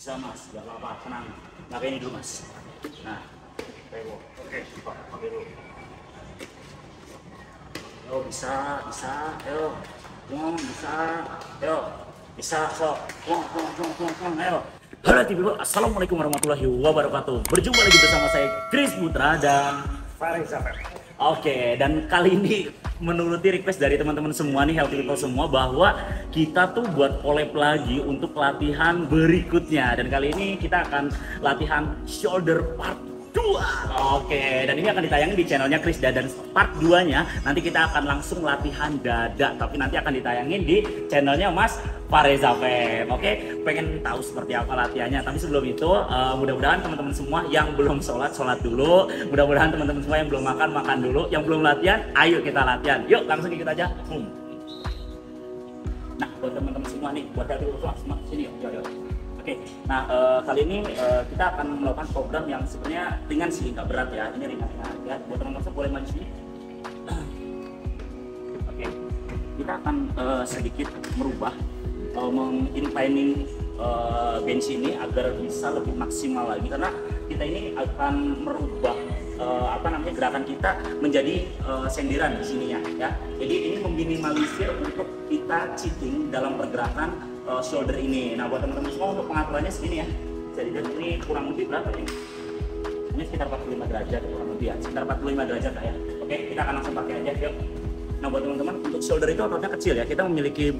Bisa mas, gak apa-apa, tenang. Pakai ini dulu mas. Nah, oke, pakai dulu. Yo bisa, ayo, bisa, ayo, bisa, so, ayo. Halo TV, assalamualaikum warahmatullahi wabarakatuh. Berjumpa lagi bersama saya Chris Putra dan Faris Zafar. Oke, dan kali ini menuruti request dari teman-teman semua nih, healthy people semua, bahwa kita tuh buat collab lagi untuk latihan berikutnya. Dan kali ini kita akan latihan shoulder part 2. Oke, dan ini akan ditayangin di channelnya Chris dan part 2-nya nanti kita akan langsung latihan dada, tapi nanti akan ditayangin di channelnya Mas Faris Zafar. Oke, pengen tahu seperti apa latihannya, tapi sebelum itu mudah-mudahan teman-teman semua yang belum sholat dulu, mudah-mudahan teman-teman semua yang belum makan dulu, yang belum latihan ayo kita latihan, yuk langsung ikut aja. Nah, buat teman-teman semua nih, buat dari semua sini yuk. Oke, nah kali ini kita akan melakukan program yang sebenarnya ringan sih, nggak berat ya. Ini ringan ya. Buat teman-teman semua boleh maju sini. Oke, kita akan sedikit merubah, menginclining bench ini agar bisa lebih maksimal lagi, karena kita ini akan merubah gerakan kita menjadi sendiran di sininya ya. Jadi ini meminimalisir untuk kita cheating dalam pergerakan shoulder ini. Nah, buat teman-teman semua untuk pengaturannya segini ya. Jadi ini kurang lebih berapa ini? Ini sekitar 45 derajat kurang lebih ya. Sekitar 45 derajat lah ya. Oke, kita akan langsung pakai aja yuk. Nah, buat teman-teman, untuk shoulder itu ototnya kecil ya. Kita memiliki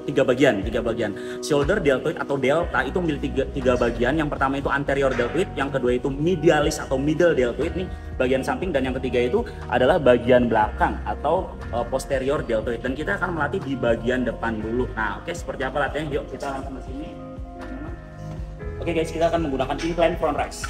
tiga bagian. Shoulder deltoid atau delta itu memiliki tiga bagian. Yang pertama itu anterior deltoid, yang kedua itu medialis atau middle deltoid nih, bagian samping, dan yang ketiga itu adalah bagian belakang atau posterior deltoid. Dan kita akan melatih di bagian depan dulu. Nah, oke, seperti apa latihannya? Yuk kita langsung ke sini. Oke guys, kita akan menggunakan incline front raise.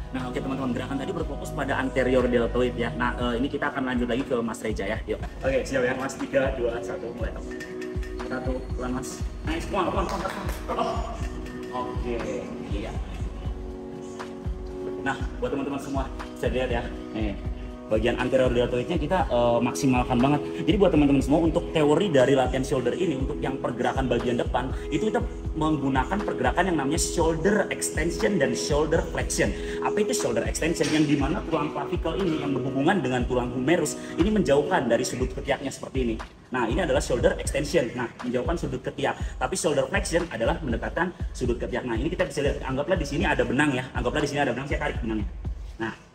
Nah, oke teman-teman, gerakan tadi berfokus pada anterior deltoid ya. Nah, ini kita akan lanjut lagi ke Mas Reja ya. Yuk. Oke, siap ya Mas. 3, 2, 1, mulai. 1, pelan Mas. Nice, pelan. Oke, iya. Nah, buat teman-teman semua, bisa dilihat ya. Nih, bagian anterior deltoidnya kita maksimalkan banget. Jadi buat teman-teman semua, untuk teori dari latihan shoulder ini, untuk yang pergerakan bagian depan itu kita menggunakan pergerakan yang namanya shoulder extension dan shoulder flexion. Apa itu shoulder extension? Yang dimana tulang clavicle ini yang berhubungan dengan tulang humerus ini menjauhkan dari sudut ketiaknya seperti ini. Nah, ini adalah shoulder extension. Nah, menjauhkan sudut ketiak. Tapi shoulder flexion adalah mendekatkan sudut ketiak. Nah, ini kita bisa lihat. Anggaplah di sini ada benang ya. Saya tarik benangnya. Nah,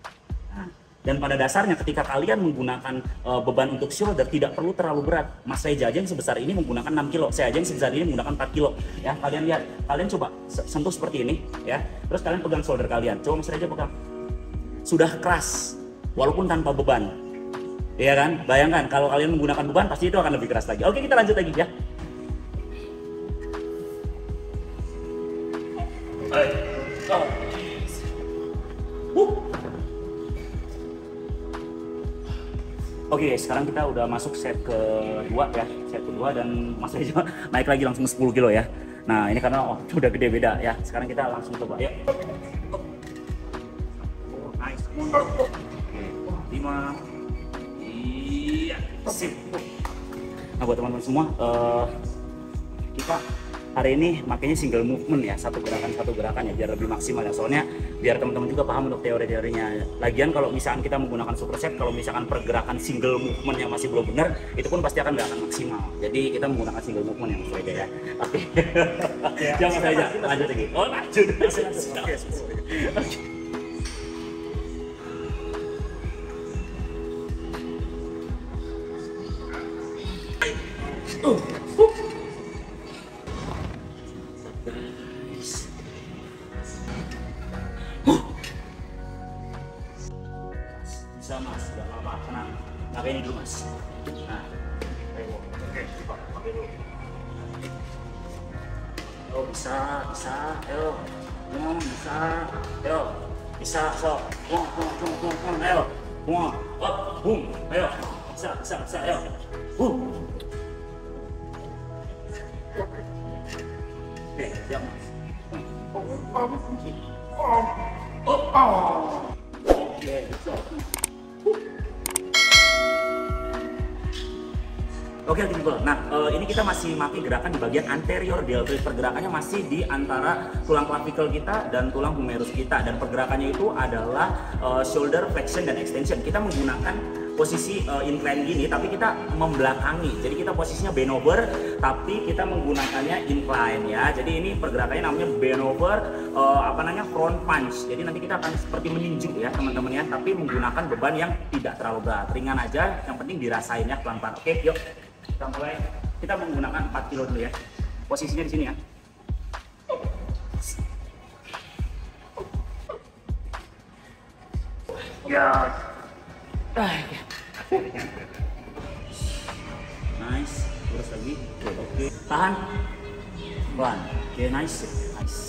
dan pada dasarnya ketika kalian menggunakan beban untuk shoulder tidak perlu terlalu berat. Mas Reja aja yang sebesar ini menggunakan 6 kilo, saya aja yang sebesar ini menggunakan 4 kilo. Ya, kalian lihat, kalian coba sentuh seperti ini ya. Terus kalian pegang shoulder kalian. Coba Mas Reja pegang. Sudah keras walaupun tanpa beban. Iya kan? Bayangkan kalau kalian menggunakan beban pasti itu akan lebih keras lagi. Oke, kita lanjut lagi ya. Oke, sekarang kita udah masuk set kedua ya, dan Mas Reja naik lagi langsung 10 kilo ya. Nah, ini karena udah gede beda ya. Sekarang kita langsung coba ya. Nice, 5. Iya, sip. Nah, buat teman-teman semua, kita hari ini makanya single movement ya, satu gerakan ya, biar lebih maksimal ya. Soalnya biar teman-teman juga paham untuk teori-teorinya. Lagian kalau misalkan kita menggunakan superset, kalau misalkan pergerakan single movement yang masih belum benar, itu pun pasti nggak akan maksimal. Jadi kita menggunakan single movement yang sesuai ya. Oke. Jangan saja lanjut lagi. Oh, lanjut. Bisa mas, gak apa-apa, tenang. Pakai ini dulu mas. Nah, oke, pakai dulu. Oh, bisa, ayo. Bisa, ayo. Bisa, so. Ayo. Boom, ayo. Bisa, ayo. Oke, siap mas. Oke, so. Oke, people. Nah, ini kita masih mati gerakan di bagian anterior deltoid. Pergerakannya masih di antara tulang clavicle kita dan tulang humerus kita, dan pergerakannya itu adalah shoulder flexion dan extension. Kita menggunakan posisi incline gini, tapi kita membelakangi. Jadi kita posisinya bend over, tapi kita menggunakannya incline ya. Jadi ini pergerakannya namanya bend over, front punch. Jadi nanti kita akan seperti meninju ya teman-teman ya, tapi menggunakan beban yang tidak terlalu berat, ringan aja. Yang penting dirasain ya pelan-pelan. Oke, yuk. Kita mulai. Kita menggunakan 4 kilo dulu ya. Posisinya di sini ya. Ya. Nice. Terus lagi. Oke. Tahan. Pelan. Oke, nice. Nice.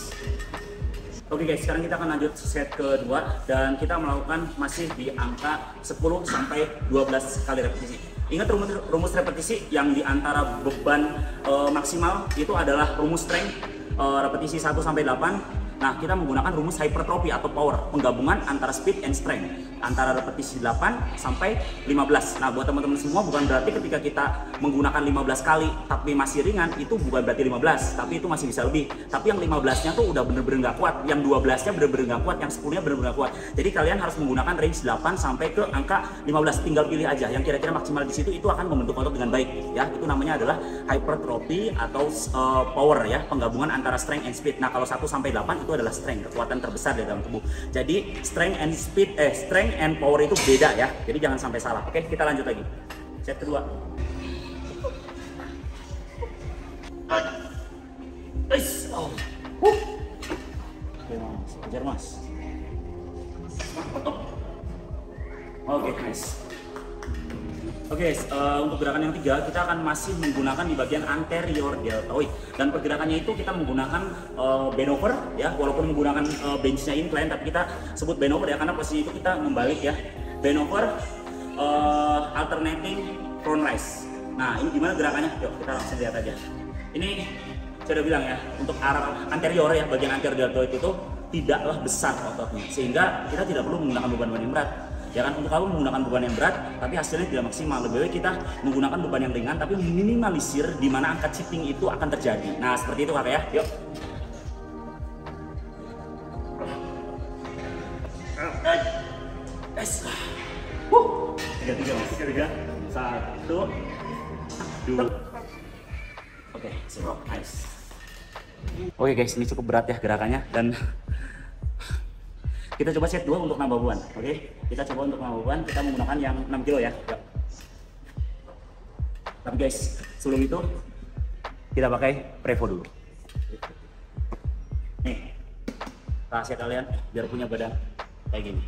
Oke guys, sekarang kita akan lanjut set kedua dan kita melakukan masih di angka 10 sampai 12 kali repetisi. Ingat rumus repetisi yang di antara beban maksimal itu adalah rumus strength repetisi 1 sampai 8. Nah, kita menggunakan rumus hypertrophy atau power, penggabungan antara speed and strength, antara repetisi 8 sampai 15. Nah, buat teman-teman semua, bukan berarti ketika kita menggunakan 15 kali tapi masih ringan, itu bukan berarti 15, tapi itu masih bisa lebih. Tapi yang 15-nya tuh udah bener-bener nggak kuat, yang 12-nya bener-bener nggak kuat, yang 10-nya bener-bener nggak kuat. Jadi kalian harus menggunakan range 8 sampai ke angka 15, tinggal pilih aja yang kira-kira maksimal di situ, itu akan membentuk otot dengan baik ya. Itu namanya adalah hypertrophy atau power ya, penggabungan antara strength and speed. Nah, kalau 1 sampai 8 itu adalah strength, kekuatan terbesar di dalam tubuh. Jadi strength and speed, strength and power itu beda ya. Jadi jangan sampai salah. Oke, kita lanjut lagi. Set kedua. Oh. Oke, mas. Ajar mas. Oke, nice. Oke, untuk gerakan yang 3 kita akan masih menggunakan di bagian anterior deltoid, dan pergerakannya itu kita menggunakan bend over ya, walaupun menggunakan benchnya incline tapi kita sebut bend over ya karena posisi itu kita membalik ya. Bend over alternating front rise. Nah, ini gimana gerakannya? Yuk kita langsung lihat aja. Ini saya udah bilang ya, untuk arah anterior ya, bagian anterior deltoid itu tidaklah besar ototnya, sehingga kita tidak perlu menggunakan beban yang berat. Ya kan, untuk kamu menggunakan beban yang berat tapi hasilnya tidak maksimal, lebih baik kita menggunakan beban yang ringan tapi meminimalisir di mana angka cheating itu akan terjadi. Nah, seperti itu kakak ya. Yuk. Tiga mas. 1, 2. Oke, nice. Oke guys, ini cukup berat ya gerakannya, dan kita coba set 2 untuk nambah beban. Oke, kita coba untuk nambah beban, kita menggunakan yang 6 kilo ya. Yuk. Tapi guys, sebelum itu kita pakai Prevo dulu. Nih, rahasia kalian biar punya badan kayak gini.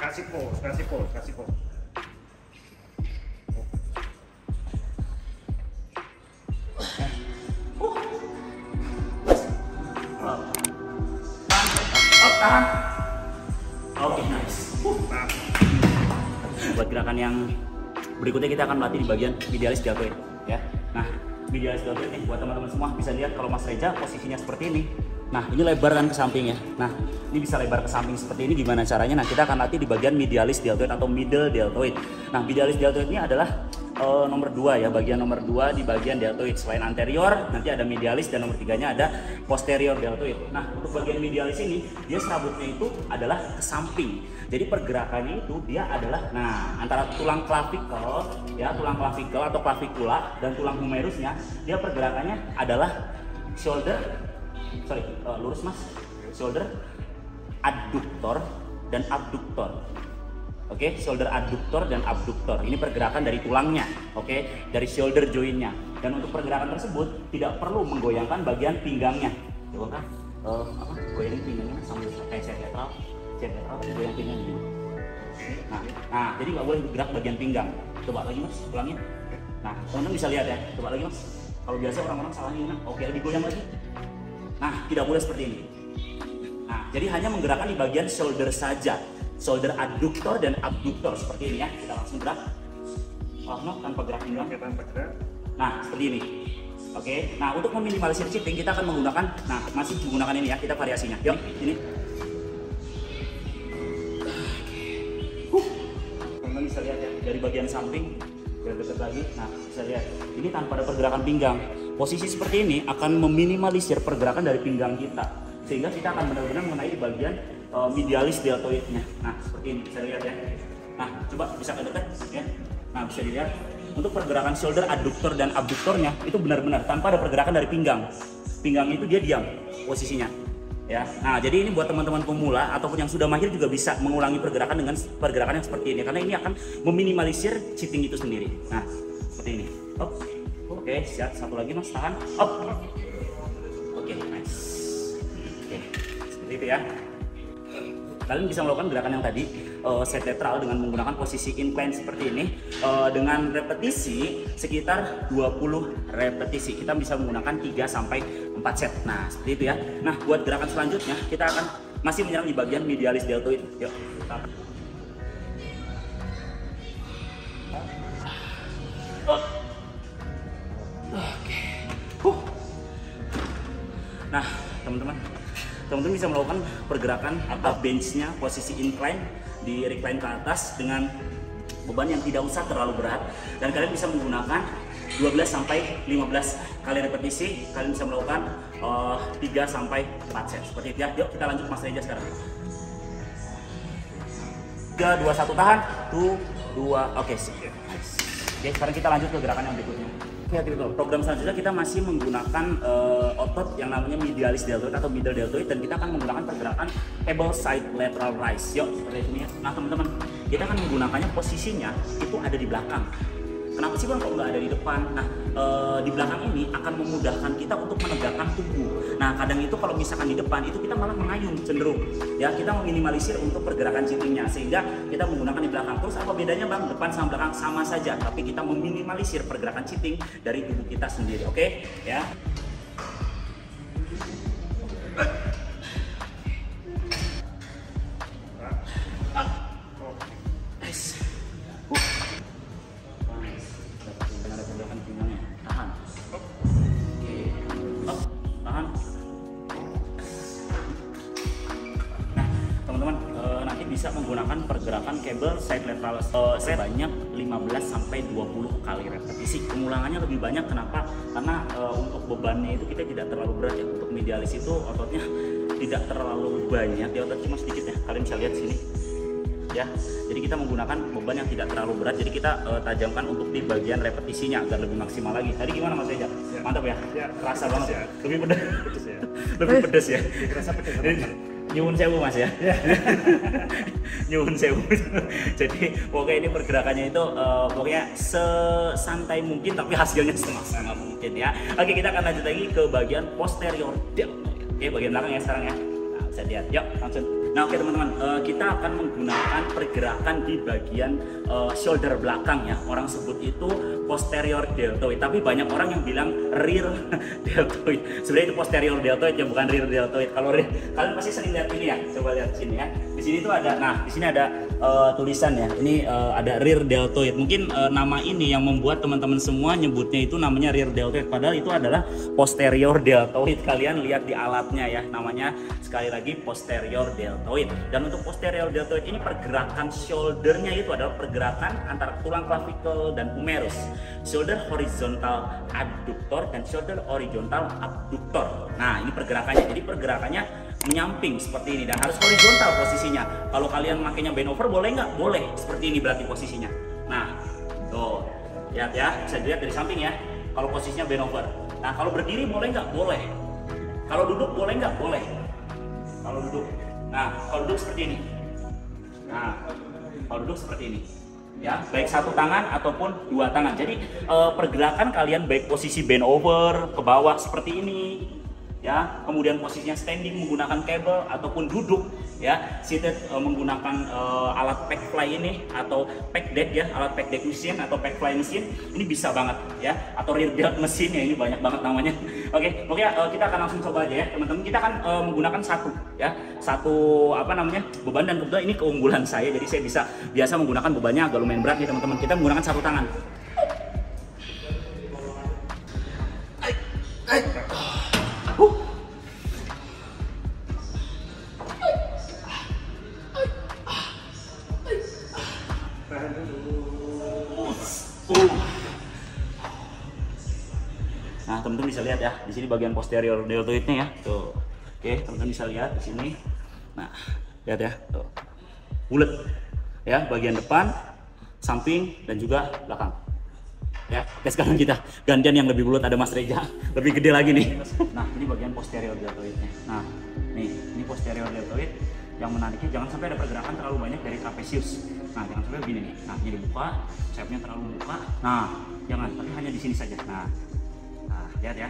Kasih pause. Tahan. Oke, nice. Buat gerakan yang berikutnya kita akan melatih di bagian medialis deltoid ya. Nah, medialis deltoid nih buat teman-teman semua bisa lihat kalau Mas Reza posisinya seperti ini. Nah, ini lebar kan ke samping ya. Nah, ini bisa lebar ke samping seperti ini. Gimana caranya? Nah, kita akan latih di bagian medialis deltoid atau middle deltoid. Nah, medialis deltoid ini adalah nomor 2 ya, bagian nomor 2 di bagian deltoid. Selain anterior, nanti ada medialis, dan nomor 3-nya ada posterior deltoid. Nah, untuk bagian medialis ini, dia serabutnya itu adalah ke samping. Jadi pergerakannya itu dia adalah, nah, antara tulang clavicle ya, tulang clavicle atau clavikula dan tulang humerusnya, dia pergerakannya adalah lurus mas, shoulder, adductor dan abductor. Oke, shoulder adductor dan abductor. Ini pergerakan dari tulangnya, oke, dari shoulder jointnya. Dan untuk pergerakan tersebut tidak perlu menggoyangkan bagian pinggangnya. Coba kan, goyangin pinggangnya sambil kayak set lateral, goyang pinggang gini. Nah, jadi nggak boleh gerak bagian pinggang. Coba lagi mas, ulangin. Nah, teman-teman bisa lihat ya. Coba lagi mas. Kalau biasa orang-orang salahnya, oke digoyang lagi. Nah, tidak boleh seperti ini. Nah, jadi hanya menggerakkan di bagian shoulder saja. Shoulder adduktor dan abduktor seperti ini ya. Kita langsung gerak. No, tanpa gerak pinggang. Tanpa gerak. Nah, seperti ini. Oke. Nah, untuk meminimalisir cheating kita akan menggunakan, nah masih menggunakan ini ya. Kita variasinya. Yuk, ini. Teman-teman bisa lihat ya dari bagian samping. Dekat lagi. Nah, bisa lihat. Ini tanpa ada pergerakan pinggang. Posisi seperti ini akan meminimalisir pergerakan dari pinggang kita, sehingga kita akan benar-benar mengenai di bagian medialis deltoidnya. Nah, seperti ini bisa lihat ya. Nah, coba bisa ke dekat ya. Nah, bisa dilihat untuk pergerakan shoulder adduktor dan abduktornya itu benar-benar tanpa ada pergerakan dari pinggang. Pinggang itu dia diam posisinya. Ya. Nah, jadi ini buat teman-teman pemula ataupun yang sudah mahir juga bisa mengulangi pergerakan dengan pergerakan yang seperti ini karena ini akan meminimalisir cheating itu sendiri. Nah, seperti ini. Up. Oke, siap. Satu lagi mas, tahan. Up. Oke, nice. Oke, seperti itu ya. Kalian bisa melakukan gerakan yang tadi set lateral dengan menggunakan posisi incline seperti ini dengan repetisi sekitar 20 repetisi. Kita bisa menggunakan 3 sampai 4 set. Nah, seperti itu ya. Nah, buat gerakan selanjutnya kita akan masih menyerang di bagian medialis deltoid. Yuk. Nah, teman-teman bisa melakukan pergerakan atau benchnya posisi incline di recline ke atas dengan beban yang tidak usah terlalu berat dan kalian bisa menggunakan 12 sampai 15 kali repetisi. Kalian bisa melakukan 3 sampai 4 set seperti itu ya. Yuk kita lanjut Mas Reja sekarang. 3 2 1 tahan. 2 oke sip. Oke, sekarang kita lanjut ke gerakan yang berikutnya. Oke, program selanjutnya kita masih menggunakan otot yang namanya medialis deltoid atau middle deltoid dan kita akan menggunakan pergerakan cable side lateral rise. Yuk, seperti ini ya. Nah, teman-teman, kita akan menggunakannya posisinya itu ada di belakang. Kenapa sih bang kok nggak ada di depan? Nah, di belakang ini akan memudahkan kita untuk menegakkan tubuh. Nah, kadang itu kalau misalkan di depan itu kita malah mengayun cenderung. Ya, kita meminimalisir untuk pergerakan cheatingnya sehingga kita menggunakan di belakang. Terus apa bedanya bang? Depan sama belakang sama saja, tapi kita meminimalisir pergerakan cheating dari tubuh kita sendiri. Oke? Ya. Bisa menggunakan pergerakan cable side lateral sebanyak 15 sampai 20 kali repetisi. Pengulangannya lebih banyak kenapa? Karena untuk bebannya itu kita tidak terlalu berat ya. Untuk medialis itu ototnya tidak terlalu banyak, dia otot cuma sedikit ya. Kalian bisa lihat sini. Ya. Jadi kita menggunakan beban yang tidak terlalu berat. Jadi kita tajamkan untuk di bagian repetisinya agar lebih maksimal lagi. Tadi gimana Mas Reja? Ya. Mantap ya? Ya. Kerasa banget ya. Lebih pedas. Ya. Lebih pedas ya. Kerasa pedas. Nyuwun sewu mas ya, nyuwun sewu. Jadi pokoknya ini pergerakannya itu pokoknya sesantai mungkin tapi hasilnya semaksimal mungkin ya. Oke, kita akan lanjut lagi ke bagian posterior deltoid. Oke, bagian belakang ya sekarang ya. Nah, bisa lihat, yuk langsung. Nah oke teman-teman, kita akan menggunakan pergerakan di bagian shoulder belakang ya. Orang sebut itu posterior deltoid, tapi banyak orang yang bilang rear deltoid. Sebenarnya itu posterior deltoid ya, bukan rear deltoid. Kalau kalian pasti sering lihat ini ya, coba lihat sini ya. Di sini tuh ada, nah di sini ada tulisan ya. Ini ada rear deltoid. Mungkin nama ini yang membuat teman-teman semua nyebutnya itu namanya rear deltoid. Padahal itu adalah posterior deltoid. Kalian lihat di alatnya ya, namanya sekali lagi posterior deltoid. Dan untuk posterior deltoid ini pergerakan shouldernya itu adalah pergerakan antara tulang clavicle dan humerus. Shoulder horizontal adductor dan shoulder horizontal abductor. Nah ini pergerakannya, jadi pergerakannya menyamping seperti ini dan harus horizontal posisinya. Kalau kalian makainya bend over boleh nggak? Boleh, seperti ini berarti posisinya. Nah tuh lihat ya, bisa dilihat dari samping ya. Kalau posisinya bend over. Nah kalau berdiri boleh nggak? Boleh. Kalau duduk boleh nggak? Boleh. Kalau duduk, nah kalau duduk seperti ini. Nah kalau duduk seperti ini. Ya, baik satu tangan ataupun dua tangan. Jadi pergerakan kalian baik posisi bend over ke bawah seperti ini, ya, kemudian posisinya standing menggunakan cable ataupun duduk ya. Seated menggunakan alat pack fly ini atau pack deck ya, alat pack deck mesin atau pack fly mesin ini bisa banget ya, atau rear delt mesin ya, ini banyak banget namanya. Oke, kita akan langsung coba aja ya teman-teman. Kita akan menggunakan satu apa namanya beban, dan kebetulan ini keunggulan saya, jadi saya biasa menggunakan bebannya agak lumayan berat nih teman-teman. Kita menggunakan satu tangan. Nah, teman-teman bisa lihat ya, di sini bagian posterior deltoidnya ya. Tuh. Oke, teman-teman bisa lihat di sini. Nah, lihat ya, tuh. Bulat. Ya, bagian depan, samping dan juga belakang. Ya, oke, sekarang kita gantian yang lebih bulat, ada Mas Reja. Lebih gede lagi nih. Nah, ini bagian posterior deltoidnya. Nah, ini posterior deltoid. Yang menariknya jangan sampai ada pergerakan terlalu banyak dari trapesius. Nah, jangan sampai begini nih. Nah, ini dibuka, sayapnya terlalu buka. Nah, jangan, tapi hanya di sini saja. Nah, lihat ya.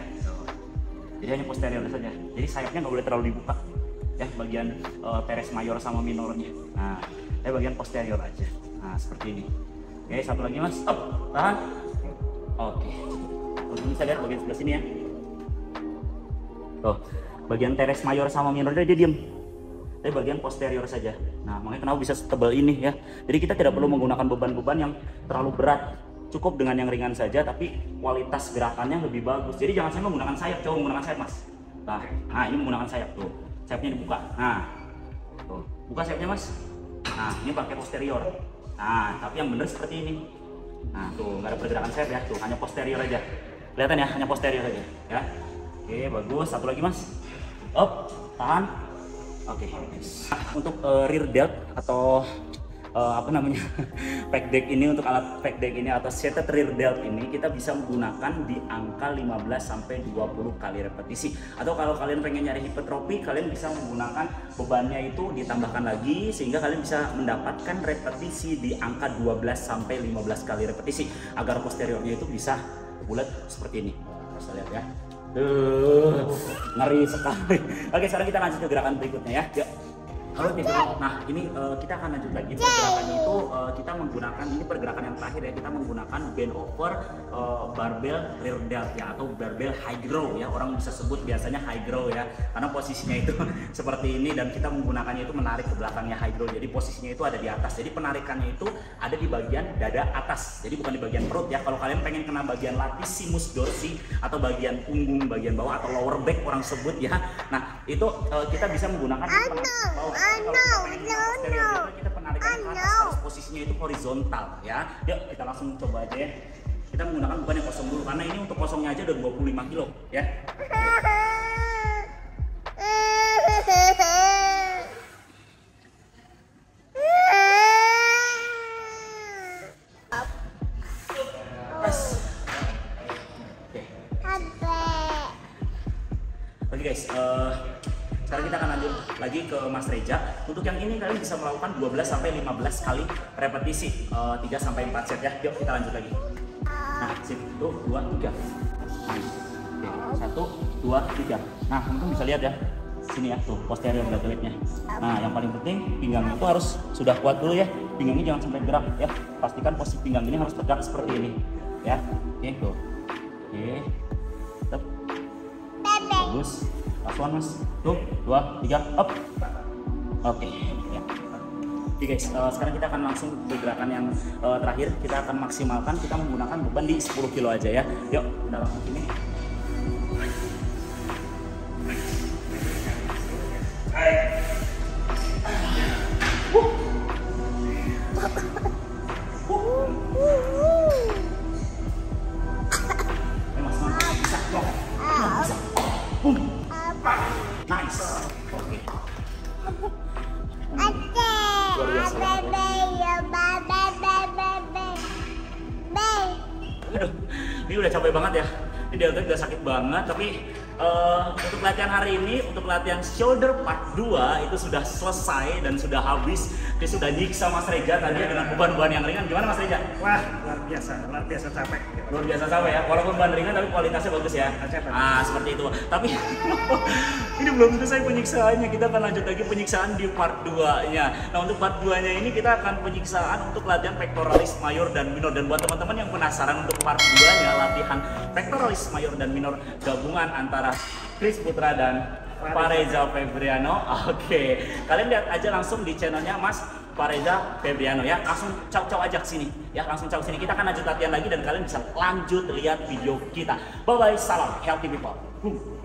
Jadi hanya posterior saja. Jadi sayapnya nggak boleh terlalu dibuka. Ya, bagian teres mayor sama minornya. Nah, bagian posterior aja. Nah, seperti ini. Oke, satu lagi Mas. Stop. Tahan. Oke. Bisa lihat bagian sebelah sini ya. Tuh, bagian teres mayor sama minornya dia diam. Tapi bagian posterior saja. Nah, makanya kenapa bisa setebal ini ya. Jadi kita tidak perlu menggunakan beban-beban yang terlalu berat. Cukup dengan yang ringan saja, tapi kualitas gerakannya lebih bagus. Jadi jangan sampai menggunakan sayap, coba menggunakan sayap Mas. Nah, ini menggunakan sayap tuh. Sayapnya dibuka. Nah, tuh. Buka sayapnya Mas. Nah, ini pakai posterior. Nah, tapi yang benar seperti ini. Nah, tuh nggak ada pergerakan sayap ya, tuh hanya posterior aja. Kelihatan ya, hanya posterior aja ya. Oke, bagus. Satu lagi Mas. Up, tahan. Oke. Untuk rear delt atau apa namanya pack deck ini, untuk alat pack deck ini atau seated rear delt ini kita bisa menggunakan di angka 15 sampai 20 kali repetisi. Atau kalau kalian pengen nyari hipertrofi, kalian bisa menggunakan bebannya itu ditambahkan lagi sehingga kalian bisa mendapatkan repetisi di angka 12 sampai 15 kali repetisi agar posteriornya itu bisa bulat seperti ini. Bisa lihat ya. Ngeri sekali. Oke, sekarang kita lanjut ke gerakan berikutnya ya. Yuk. Nah, ini kita akan lanjut lagi. Pergerakannya itu kita menggunakan, ini pergerakan yang terakhir ya, kita menggunakan bend over barbell rear delt ya, atau barbell high grow ya, orang bisa sebut biasanya high grow ya, karena posisinya itu seperti ini dan kita menggunakannya itu menarik ke belakangnya high grow. Jadi posisinya itu ada di atas, jadi penarikannya itu ada di bagian dada atas, jadi bukan di bagian perut ya. Kalau kalian pengen kena bagian latissimus dorsi atau bagian punggung bagian bawah atau lower back orang sebut ya, nah itu kita bisa menggunakan bawah. Kita penarikan ke atas, harus posisinya itu horizontal ya. Yuk kita langsung coba aja ya. Kita menggunakan beban yang kosong dulu karena ini untuk kosongnya aja udah 25 kilo ya. Oke guys, sekarang kita akan lanjut lagi ke Mas Reja. Untuk yang ini kalian bisa melakukan 12 sampai 15 kali repetisi, 3 sampai 4 set ya. Yuk kita lanjut lagi. Nah, sip. Tuh, 2, 3. Oke, 1, 2, 3. Nah, teman-teman bisa lihat ya. Sini ya, tuh posterior deltoidnya. Nah, yang paling penting pinggangnya itu harus sudah kuat dulu ya. Pinggangnya jangan sampai gerak ya. Pastikan posisi pinggang ini harus tegak seperti ini ya. Oke, tuh. Oke. Tetap. Bagus. Lasuan Mas. Tuh, 2, 3, up. Oke, ya. Oke guys, sekarang kita akan langsung ke gerakan yang terakhir. Kita akan maksimalkan, kita menggunakan beban di 10 kilo aja ya. Yuk, kita langsung sini. Nice. Oke. Luar biasa. Aduh, ini udah capek banget ya. Ini deltoid udah sakit banget, tapi untuk latihan hari ini, untuk latihan shoulder part 2 itu sudah selesai dan sudah habis. Dia sudah nyiksa Mas Reza tadi dengan beban-beban yang ringan. Gimana Mas Reza? Wah, luar biasa capek. Luar biasa capek ya, walaupun beban ringan tapi kualitasnya bagus ya. Seperti itu. Tapi ini belum selesai penyiksaannya, kita akan lanjut lagi penyiksaan di part 2-nya. Nah, untuk part 2-nya ini kita akan penyiksaan untuk latihan pectoralis major dan minor. Dan buat teman-teman yang penasaran untuk part 2-nya latihan pectoralis major dan minor gabungan antara Chris Putra dan Pak Reza Febriano. Oke, kalian lihat aja langsung di channelnya Mas Pak Reza Febriano ya. Langsung caw aja ke sini ya, langsung caw sini. Kita akan lanjut latihan lagi dan kalian bisa lanjut lihat video kita. Bye bye, salam healthy people. Boom.